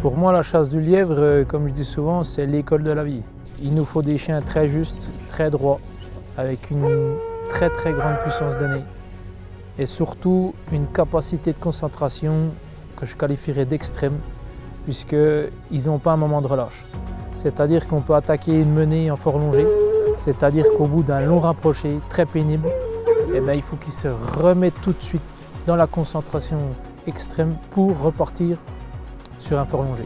Pour moi, la chasse du lièvre, comme je dis souvent, c'est l'école de la vie. Il nous faut des chiens très justes, très droits, avec une très grande puissance de nez. Et surtout, une capacité de concentration que je qualifierais d'extrême, puisqu'ils n'ont pas un moment de relâche. C'est-à-dire qu'on peut attaquer une menée en fort longé, c'est-à-dire qu'au bout d'un long rapproché très pénible, il faut qu'ils se remettent tout de suite dans la concentration extrême pour repartir sur un fort longé.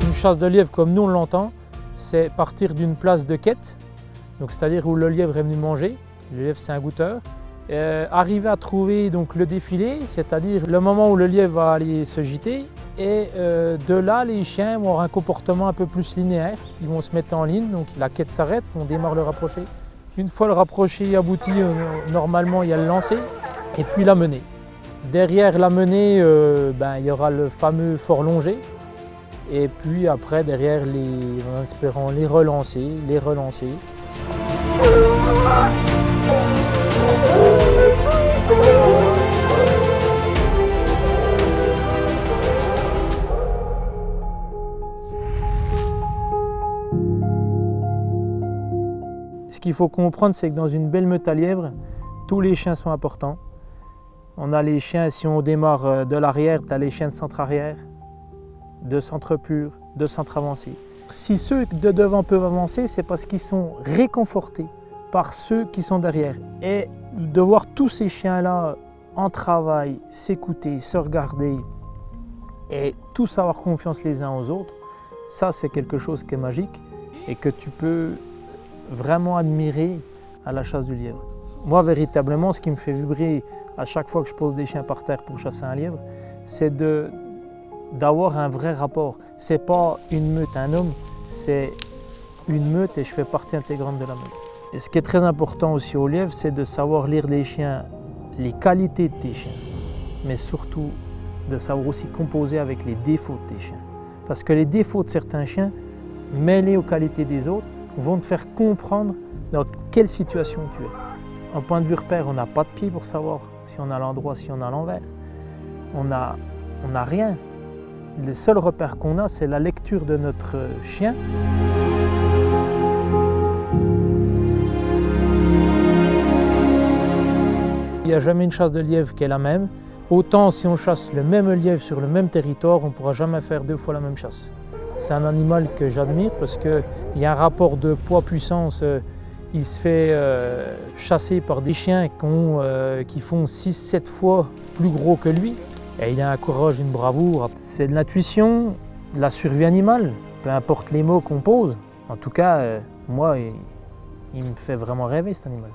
Une chasse de lièvre comme nous on l'entend, c'est partir d'une place de quête, donc c'est-à-dire où le lièvre est venu manger. Le lièvre c'est un goûteur. Arriver à trouver donc le défilé, c'est-à-dire le moment où le lièvre va aller se gîter, et de là les chiens vont avoir un comportement un peu plus linéaire. Ils vont se mettre en ligne, donc la quête s'arrête, on démarre le rapproché. Une fois le rapproché abouti, normalement il y a le lancer et puis la menée. Derrière la menée, il y aura le fameux fort longé. Et puis après, derrière, en espérant les relancer. Ce qu'il faut comprendre, c'est que dans une belle meute à lièvre, tous les chiens sont importants. On a les chiens, si on démarre de l'arrière, tu as les chiens de centre arrière, de centre pur, de centre avancé. Si ceux de devant peuvent avancer, c'est parce qu'ils sont réconfortés par ceux qui sont derrière. Et de voir tous ces chiens-là en travail, s'écouter, se regarder et tous avoir confiance les uns aux autres, ça c'est quelque chose qui est magique et que tu peux vraiment admirer à la chasse du lièvre. Moi, véritablement, ce qui me fait vibrer à chaque fois que je pose des chiens par terre pour chasser un lièvre, c'est d'avoir un vrai rapport. C'est pas une meute, un homme, c'est une meute et je fais partie intégrante de la meute. Et ce qui est très important aussi au lièvre, c'est de savoir lire les chiens, les qualités de tes chiens, mais surtout de savoir aussi composer avec les défauts de tes chiens. Parce que les défauts de certains chiens, mêlés aux qualités des autres, vont te faire comprendre dans quelle situation tu es. En point de vue repère, on n'a pas de pied pour savoir si on a l'endroit, si on a l'envers. On n'a rien. Le seul repère qu'on a, c'est la lecture de notre chien. Il n'y a jamais une chasse de lièvre qui est la même. Autant si on chasse le même lièvre sur le même territoire, on ne pourra jamais faire 2 fois la même chasse. C'est un animal que j'admire parce qu'il y a un rapport de poids-puissance. Il se fait chasser par des chiens qui font 6-7 fois plus gros que lui. Et il a un courage, une bravoure. C'est de l'intuition, de la survie animale, peu importe les mots qu'on pose. En tout cas, moi, il me fait vraiment rêver cet animal.